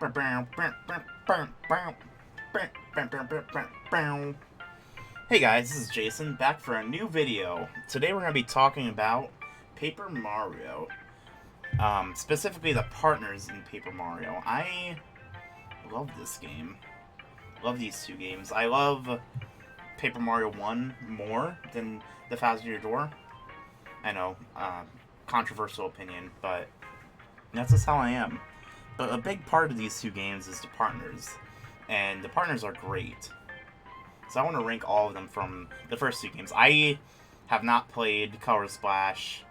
Hey guys, this is Jason, back for a new video. Today we're going to be talking about Paper Mario. Specifically the partners in Paper Mario. I love this game. Love these two games. I love Paper Mario 1 more than The Thousand Year Door. I know, controversial opinion, but that's just how I am. But a big part of these two games is the partners. And the partners are great. So I want to rank all of them from the first two games. I have not played Color Splash,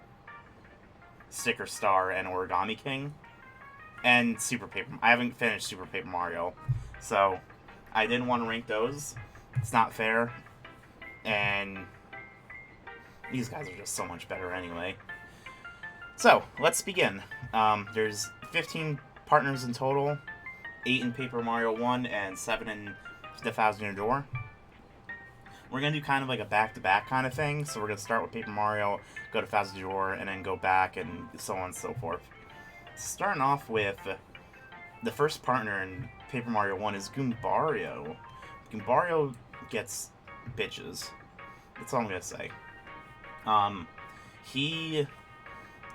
Sticker Star, and Origami King. And Super Paper... I haven't finished Super Paper Mario. So I didn't want to rank those. It's not fair. And these guys are just so much better anyway. So, let's begin. There's 15 partners in total. 8 in Paper Mario 1 and 7 in The Thousand Year Door. We're going to do kind of like a back-to-back kind of thing. So we're going to start with Paper Mario, go to Thousand Year Door, and then go back and so on and so forth. Starting off with the first partner in Paper Mario 1 is Goombario. Goombario gets bitches. That's all I'm going to say.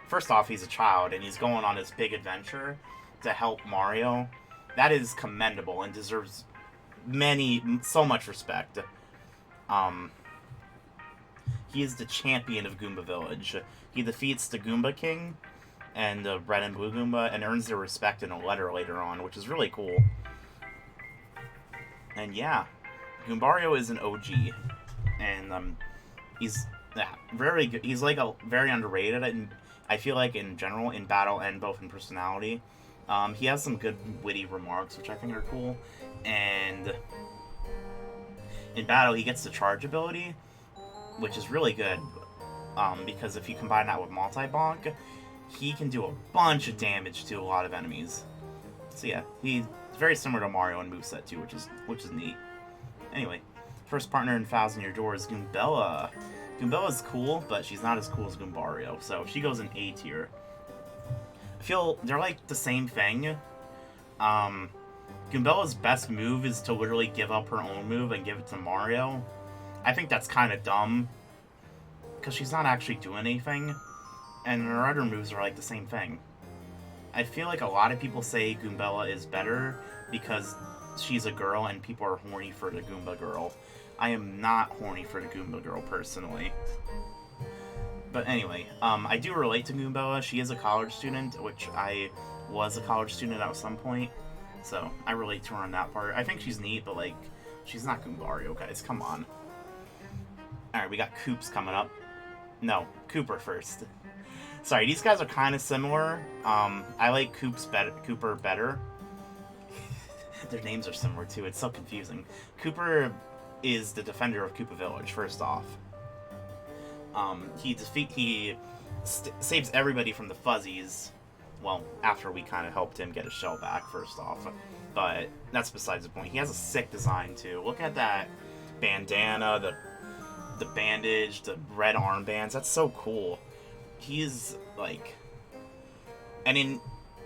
First off, he's a child, and he's going on this big adventure to help Mario. That is commendable and deserves so much respect. He is the champion of Goomba Village. He defeats the Goomba King and the Red and Blue Goomba and earns their respect in a letter later on, which is really cool. And yeah, Goombario is an OG, and he's very good. He's like very underrated, and I feel like in general in battle and both in personality. He has some good witty remarks, which I think are cool, and in battle he gets the charge ability, which is really good, because if you combine that with multi-bonk, he can do a bunch of damage to a lot of enemies. So yeah, he's very similar to Mario in moveset too, which is neat. Anyway, first partner in Thousand Year Door is Goombella. Goombella's cool, but she's not as cool as Goombario, so she goes in A tier. I feel they're like the same thing. Goombella's best move is to literally give up her own move and give it to Mario. I think that's kind of dumb, because she's not actually doing anything, and her other moves are like the same thing. I feel like a lot of people say Goombella is better because she's a girl and people are horny for the Goomba girl. I am not horny for the Goomba girl, personally. But anyway, I do relate to Goombella. She is a college student, which I was a college student at some point. So, I relate to her on that part. I think she's neat, but, like, she's not Goombario, guys. Come on. Alright, we got Koops coming up. No, Kooper first. Sorry, these guys are kind of similar. I like Kooper better. Their names are similar, too. It's so confusing. Kooper is the defender of Koopa Village, first off. He saves everybody from the Fuzzies. Well, after we kind of helped him get his shell back, first off. But that's besides the point. He has a sick design, too. Look at that bandana, the bandage, the red armbands. That's so cool. He's, like... And then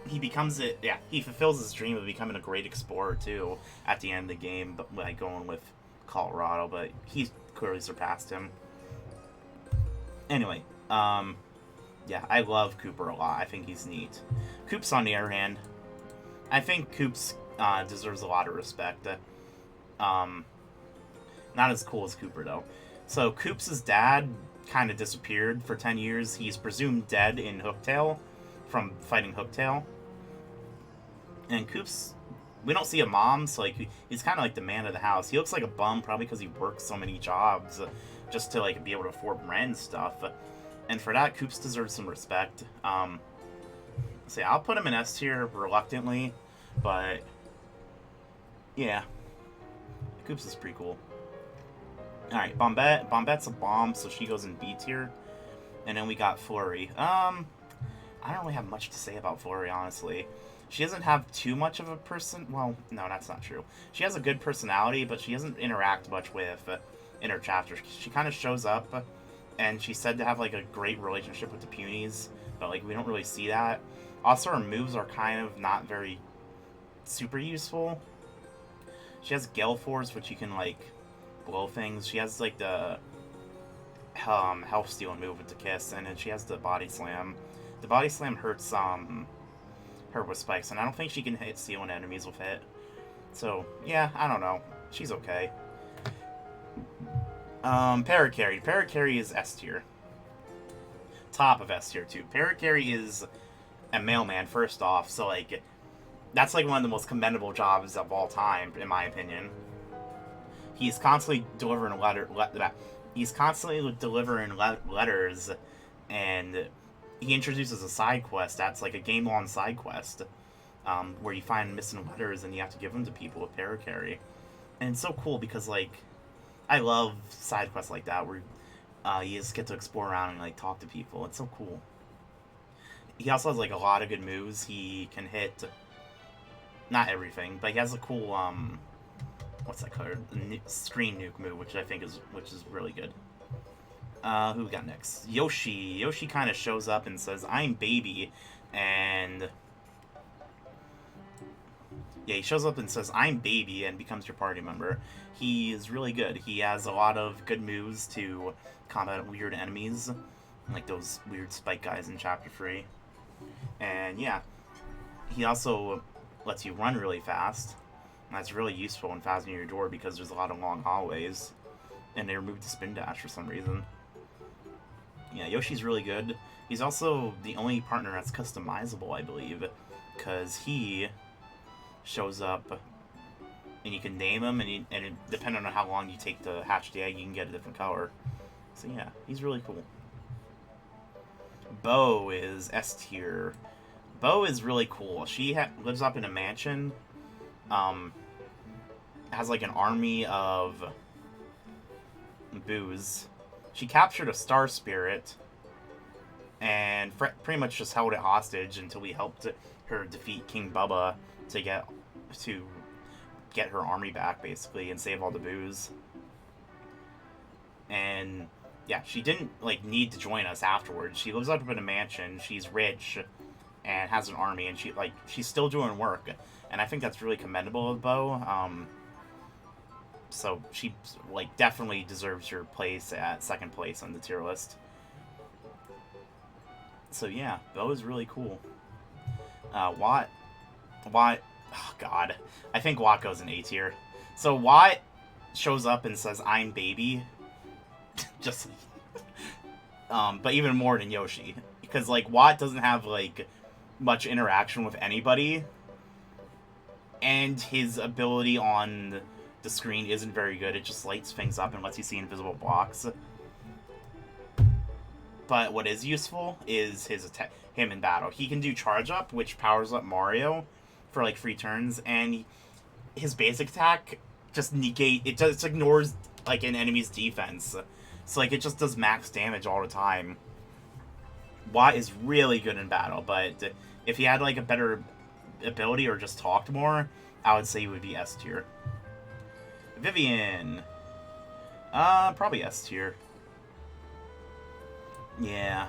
he becomes it... Yeah, he fulfills his dream of becoming a great explorer, too, at the end of the game, but like going with Colorado, but he's clearly surpassed him. Anyway, yeah, I love Kooper a lot. I think he's neat. Koops, on the other hand, I think Koops deserves a lot of respect. Not as cool as Kooper, though. So, Koops' dad kind of disappeared for 10 years. He's presumed dead in Hooktail from fighting Hooktail. And Koops, we don't see a mom, so like he's kind of like the man of the house. He looks like a bum, probably because he works so many jobs just to like be able to afford rent and stuff. And for that, Koops deserves some respect. So yeah, I'll put him in S tier reluctantly, but yeah, Koops is pretty cool. All right, Bombette. Bombette's a bomb, so she goes in B tier. And then we got Flurry. I don't really have much to say about Flurry, honestly. She doesn't have too much of a well, no, that's not true. She has a good personality, but she doesn't interact much with in her chapters. She kind of shows up, and she's said to have like a great relationship with the Punies, but like we don't really see that. Also, her moves are kind of not very super useful. She has Gale Force, which you can, like, blow things. She has, like, the health stealing move with the Kiss, and then she has the Body Slam. The Body Slam hurts her with spikes, and I don't think she can hit stealing enemies with it. So, yeah, I don't know. She's okay. Parakarry. Parakarry is S tier. Top of S tier, too. Parakarry is a mailman, first off, so, like, that's, like, one of the most commendable jobs of all time, in my opinion. He's constantly delivering letters, and he introduces a side quest that's, like, a game-long side quest, where you find missing letters and you have to give them to people with Parakarry. And it's so cool because, like, I love side quests like that where you just get to explore around and, like, talk to people. It's so cool. He also has, like, a lot of good moves. He can hit, not everything, but he has a cool, what's that called? Screen nuke move, which is really good. Who we got next? Yoshi. Yoshi kind of shows up and says, "I'm baby," and yeah, he shows up and says, "I'm baby," and becomes your party member. He is really good. He has a lot of good moves to combat weird enemies, like those weird spike guys in Chapter 3. And yeah, he also lets you run really fast. And that's really useful in Phasma Your Door because there's a lot of long hallways. And they removed the spin dash for some reason. Yeah, Yoshi's really good. He's also the only partner that's customizable, I believe. Because he shows up and you can name him, and depending on how long you take to hatch the egg, you can get a different color. So yeah, he's really cool. Bo is S tier. Bo is really cool. She lives up in a mansion. Has like an army of boos. She captured a star spirit and pretty much just held it hostage until we helped her defeat King Bubba to get her army back, basically, and save all the boos. And yeah, she didn't like need to join us afterwards. She lives up in a mansion. She's rich and has an army, and she's still doing work. And I think that's really commendable of Bo. So she like definitely deserves her place at second place on the tier list. So yeah, Bo is really cool. Watt, oh god, I think Watt goes in A tier. So Watt shows up and says, "I'm baby," just, but even more than Yoshi, because like Watt doesn't have like much interaction with anybody, and his ability on the screen isn't very good. It just lights things up and lets you see invisible blocks. But what is useful is his attack, him in battle. He can do charge up, which powers up Mario for like 3 turns, and his basic attack just it ignores like an enemy's defense. So like it just does max damage all the time. Watt is really good in battle, but if he had like a better ability or just talked more, I would say he would be S tier. Vivian. Probably S tier. Yeah,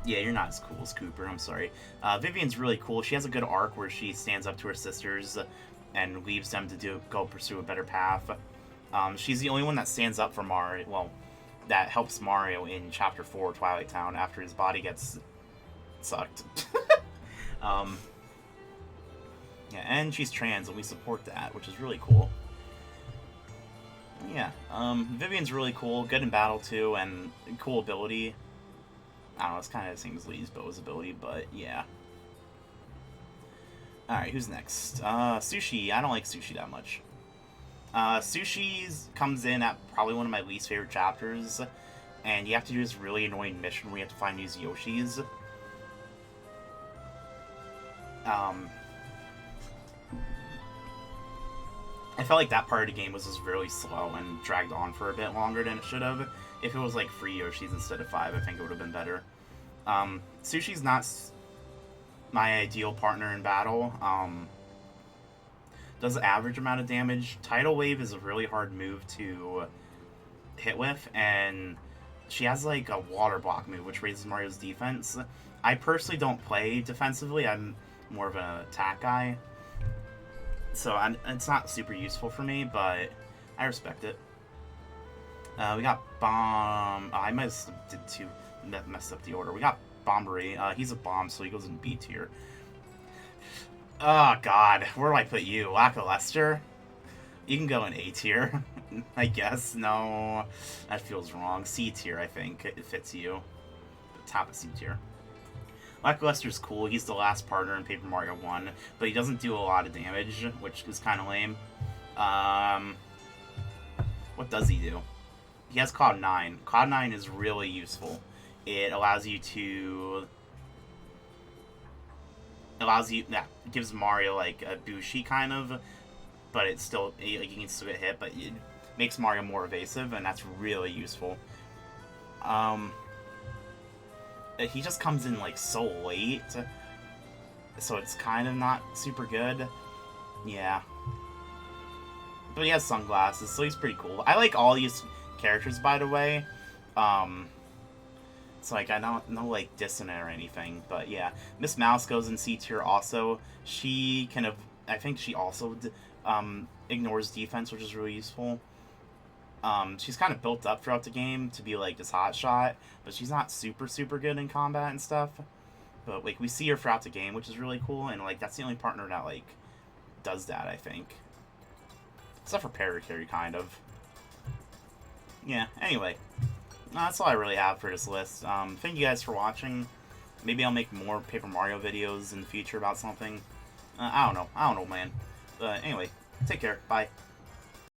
you're not as cool as Cooper, I'm sorry. Vivian's really cool. She has a good arc where she stands up to her sisters and leaves them to go pursue a better path. She's the only one that stands up for Mario, well, that helps Mario in Chapter 4, Twilight Town, after his body gets sucked. Yeah, and she's trans, and we support that, which is really cool. Yeah, Vivian's really cool, good in battle too, and cool ability. I don't know, it's kind of the same as Lee's Bo's ability, but yeah. Alright, who's next? Sushi. I don't like Sushi that much. Sushi comes in at probably one of my least favorite chapters, and you have to do this really annoying mission where you have to find these Yoshis. I felt like that part of the game was just really slow and dragged on for a bit longer than it should have. If it was like 3 Yoshis instead of 5, I think it would have been better. Sushi's not my ideal partner in battle. Does average amount of damage. Tidal Wave is a really hard move to hit with, and she has like a water block move which raises Mario's defense. I personally don't play defensively. I'm more of an attack guy. So it's not super useful for me, but I respect it. We got Bomb. I might have did two, messed up the order. We got Bombery. He's a bomb, so he goes in B tier. Oh God, where do I put you? Lackluster? You can go in A tier, I guess. No, that feels wrong. C tier, I think it fits you. Top of C tier. Lackluster's cool. He's the last partner in Paper Mario 1, but he doesn't do a lot of damage, which is kind of lame. What does he do? He has Cloud 9. Cloud 9 is really useful. It allows you to... gives Mario, like, a Bushi, kind of, but it's still, like, you can still get hit, but it makes Mario more evasive, and that's really useful. He just comes in, like, so late, so it's kind of not super good. Yeah. But he has sunglasses, so he's pretty cool. I like all these characters, by the way. It's like, I don't know, like, dissonant or anything, but yeah. Miss Mouse goes in C tier also. She kind of, I think she also ignores defense, which is really useful. She's kind of built up throughout the game to be, like, this hot shot, but she's not super, super good in combat and stuff. But, like, we see her throughout the game, which is really cool, and, like, that's the only partner that, like, does that, I think. Except for Parakarry, kind of. Yeah, anyway. That's all I really have for this list. Thank you guys for watching. Maybe I'll make more Paper Mario videos in the future about something. I don't know, man. Anyway, take care. Bye.